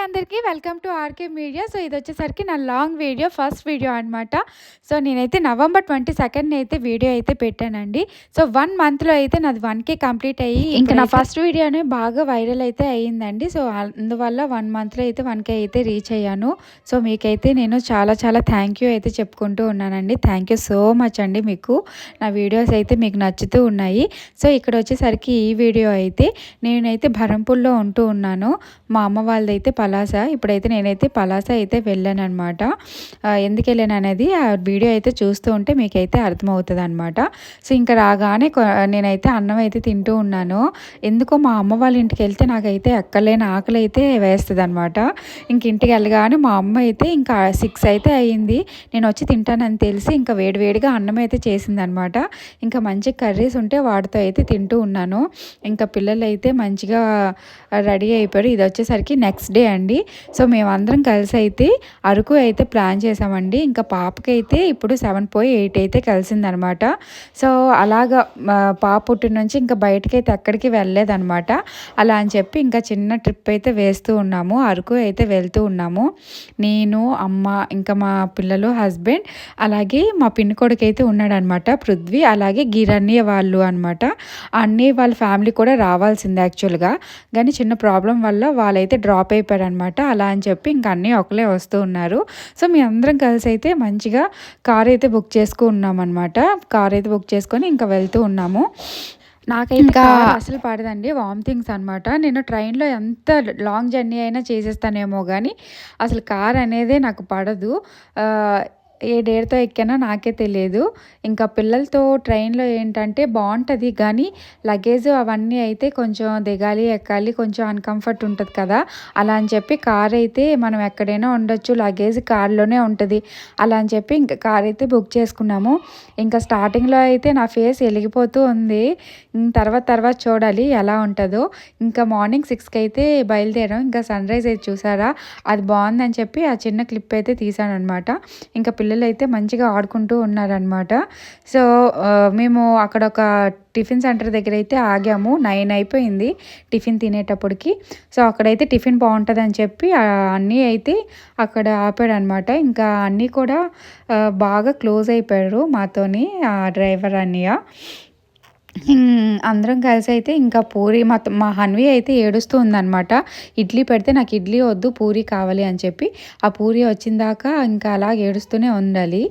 అందరికీ welcome to RK media. So ఇది వచ్చేసరికి నా లాంగ్ వీడియో, ఫస్ట్ వీడియో అనమాట. సో నేనైతే November 22 అయితే వీడియో అయితే పెట్టానండి. సో 1 మంత్లో అయితే నాది 1K కంప్లీట్ అయ్యి ఇంకా నా ఫస్ట్ వీడియోనే బాగా వైరల్ అయితే అయ్యిందండి. సో అందువల్ల 1 మంత్లో అయితే 1K అయితే రీచ్ అయ్యాను. సో మీకైతే నేను చాలా చాలా థ్యాంక్ యూ అయితే చెప్పుకుంటూ ఉన్నానండి. థ్యాంక్ యూ సో మచ్ అండి. మీకు నా వీడియోస్ అయితే మీకు నచ్చుతూ ఉన్నాయి. సో ఇక్కడ వచ్చేసరికి ఈ వీడియో అయితే నేనైతే భరంపూర్లో ఉంటూ ఉన్నాను. మా అమ్మ వాళ్ళదైతే పలాస. ఇప్పుడైతే నేనైతే పలాస అయితే వెళ్ళాను అనమాట. ఎందుకు వెళ్ళాను అనేది ఆ వీడియో అయితే చూస్తూ ఉంటే మీకైతే అర్థమవుతుంది అనమాట. సో ఇంకా రాగానే నేనైతే అన్నం అయితే తింటూ ఉన్నాను. ఎందుకో మా అమ్మ వాళ్ళ ఇంటికి వెళ్తే నాకైతే ఎక్కలేని ఆకలి అయితే వేస్తుంది అనమాట. ఇంక ఇంటికి వెళ్ళగానే మా అమ్మ అయితే ఇంకా 6 అయితే అయ్యింది. నేను వచ్చి తింటానని తెలిసి ఇంకా వేడివేడిగా అన్నం అయితే చేసిందనమాట. ఇంకా మంచి కర్రీస్ ఉంటే వాటితో అయితే తింటూ ఉన్నాను. ఇంకా పిల్లలు అయితే మంచిగా రెడీ అయిపోయారు. ఇది వచ్చేసరికి నెక్స్ట్ డే అండి. సో మేమందరం కలిసి అయితే అరకు అయితే ప్లాన్ చేసామండి. ఇంకా పాపకైతే ఇప్పుడు 7.8 అయితే కలిసిందనమాట. సో అలాగా పాప పుట్టిన నుంచి ఇంకా బయటకైతే ఎక్కడికి వెళ్ళలేదనమాట. అలా అని చెప్పి ఇంకా చిన్న ట్రిప్ అయితే వేస్తూ ఉన్నాము. అరకు అయితే వెళ్తూ ఉన్నాము. నేను, అమ్మ, ఇంకా మా పిల్లలు, హస్బెండ్, అలాగే మా పిన్ని కొడుకు అయితే ఉన్నాడనమాట, పృథ్వీ, అలాగే గిరణ్య వాళ్ళు అనమాట. అన్నీ వాళ్ళ ఫ్యామిలీ కూడా రావాల్సింది యాక్చువల్గా, కానీ చిన్న ప్రాబ్లం వల్ల వాళ్ళైతే డ్రాప్ అయిపోయారనమాట. అలా అని చెప్పి ఇంకా అన్నీ ఒకలే వస్తూ ఉన్నారు. సో మీ అందరం కలిసి అయితే మంచిగా కార్ అయితే బుక్ చేసుకున్నాం అనమాట. కార్ అయితే బుక్ చేసుకొని ఇంకా వెళ్తూ ఉన్నాము. నాకైతే ఇంకా అసలు పడదండి, వామిటింగ్స్ అనమాట. నేను ట్రైన్లో ఎంత లాంగ్ జర్నీ అయినా చేసేస్తానేమో కానీ అసలు కార్ అనేదే నాకు పడదు. ఏ డేర్తో ఎక్కానో నాకే తెలియదు. ఇంకా పిల్లలతో ట్రైన్లో ఏంటంటే బాగుంటుంది, కానీ లగేజ్ అవన్నీ అయితే కొంచెం దిగాలి, ఎక్కాలి, కొంచెం అన్కంఫర్ట్ ఉంటుంది కదా. అలా అని చెప్పి కార్ అయితే మనం ఎక్కడైనా ఉండొచ్చు, లగేజ్ కార్లోనే ఉంటుంది. అలా అని చెప్పి ఇంకా కార్ అయితే బుక్ చేసుకున్నాము. ఇంకా స్టార్టింగ్లో అయితే నా ఫేస్ వెలిగిపోతూ ఉంది. తర్వాత చూడాలి ఎలా ఉంటుందో. ఇంకా మార్నింగ్ 6కి అయితే బయలుదేరాం. ఇంకా సన్ రైజ్ అయితే చూసారా, అది బాగుందని చెప్పి ఆ చిన్న క్లిప్ అయితే తీసాను అనమాట. ఇంకా పిల్లలు అయితే మంచిగా ఆడుకుంటూ ఉన్నారనమాట. సో మేము అక్కడ ఒక టిఫిన్ సెంటర్ దగ్గర అయితే ఆగాము. 9 అయిపోయింది టిఫిన్ తినేటప్పటికి. సో అక్కడైతే టిఫిన్ బాగుంటుందని చెప్పి అన్నీ అయితే అక్కడ ఆపాడనమాట. ఇంకా అన్నీ కూడా బాగా క్లోజ్ అయిపోయారు మాతోని ఆ డ్రైవర్ అన్నయ్య. అందరం కలిసి అయితే ఇంకా పూరి మా హన్వి అయితే ఏడుస్తూ ఉందన్నమాట. ఇడ్లీ పెడితే నాకు ఇడ్లీ వద్దు, పూరి కావాలి అని చెప్పి ఆ పూరి వచ్చిందాకా ఇంకా అలా ఏడుస్తూనే ఉండాలి.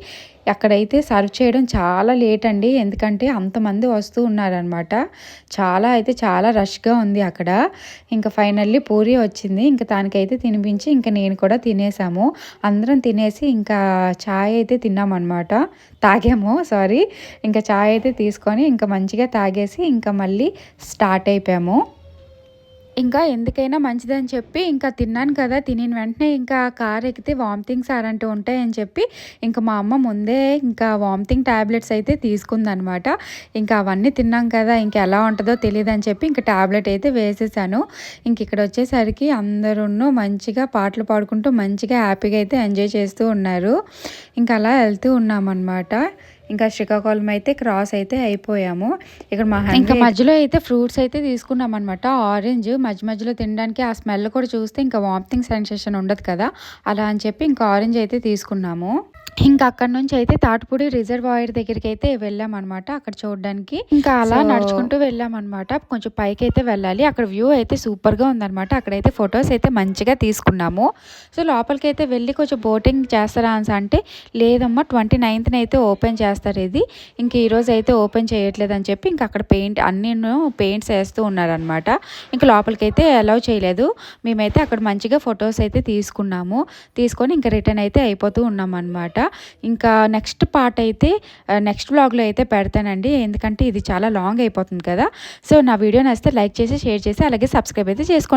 అక్కడైతే సర్వ్ చేయడం చాలా లేట్ అండి, ఎందుకంటే అంతమంది వస్తూ ఉన్నారనమాట. చాలా రష్గా ఉంది అక్కడ. ఇంకా ఫైనల్లీ పూరి వచ్చింది. ఇంకా దానికైతే తినిపించి ఇంకా నేను కూడా తినేసాము. అందరం తినేసి ఇంకా ఛాయ్ అయితే తాగాము. ఇంకా ఛాయ్ అయితే తీసుకొని ఇంకా మంచిగా తాగేసి ఇంకా మళ్ళీ స్టార్ట్ అయిపోయాము. ఇంకా ఎందుకైనా మంచిదని చెప్పి ఇంకా తిన్నాను కదా, తినిన వెంటనే ఇంకా కార్ ఎక్కితే వామిటింగ్స్ అలాంటివి ఉంటాయని చెప్పి ఇంకా మా అమ్మ ముందే ఇంకా వామిటింగ్ ట్యాబ్లెట్స్ అయితే తీసుకుందనమాట. ఇంకా అవన్నీ తిన్నాం కదా, ఇంకా ఎలా ఉంటుందో తెలియదని చెప్పి ఇంకా ట్యాబ్లెట్ అయితే వేసేసాను. ఇంక ఇక్కడ వచ్చేసరికి అందరూ మంచిగా పాటలు పాడుకుంటూ మంచిగా హ్యాపీగా అయితే ఎంజాయ్ చేస్తూ ఉన్నారు. ఇంకా అలా వెళ్తూ ఉన్నామన్నమాట. ఇంకా శ్రీకాకుళం అయితే క్రాస్ అయితే అయిపోయాము. ఇక్కడ ఇంకా మధ్యలో అయితే ఫ్రూట్స్ అయితే తీసుకున్నాం అనమాట. ఆరెంజ్ మధ్యలో తినడానికి ఆ స్మెల్ కూడా చూస్తే ఇంకా వామిటింగ్ సెన్సేషన్ ఉండదు కదా, అలా అని చెప్పి ఇంకా ఆరెంజ్ అయితే తీసుకున్నాము. ఇంకా అక్కడ నుంచి అయితే తాటిపూడి రిజర్వాయర్ దగ్గరికి అయితే వెళ్ళామన్నమాట. అక్కడ చూడడానికి ఇంకా అలా నడుచుకుంటూ వెళ్ళామన్నమాట. కొంచెం పైకి అయితే వెళ్ళాలి. అక్కడ వ్యూ అయితే సూపర్గా ఉందన్నమాట. అక్కడైతే ఫొటోస్ అయితే మంచిగా తీసుకున్నాము. సో లోపలికి అయితే వెళ్ళి కొంచెం బోటింగ్ చేస్తారా అంటే లేదమ్మా, 29th అయితే ఓపెన్ చేస్తారు ఇది, ఇంక ఈరోజు అయితే ఓపెన్ చేయట్లేదు అని చెప్పి ఇంకా అక్కడ పెయింట్స్ వేస్తూ ఉన్నారనమాట. ఇంకా లోపలికి అయితే అలౌ చేయలేదు. మేమైతే అక్కడ మంచిగా ఫొటోస్ అయితే తీసుకొని ఇంకా రిటర్న్ అయితే అయిపోతూ ఉన్నాం అనమాట. ఇంకా నెక్స్ట్ పార్ట్ అయితే నెక్స్ట్ వ్లాగ్లో అయితే పెడతానండి, ఎందుకంటే ఇది చాలా లాంగ్ అయిపోతుంది కదా. సో నా వీడియో నచ్చితే లైక్ చేసి, షేర్ చేసి, అలాగే సబ్స్క్రైబ్ అయితే చేసుకోండి.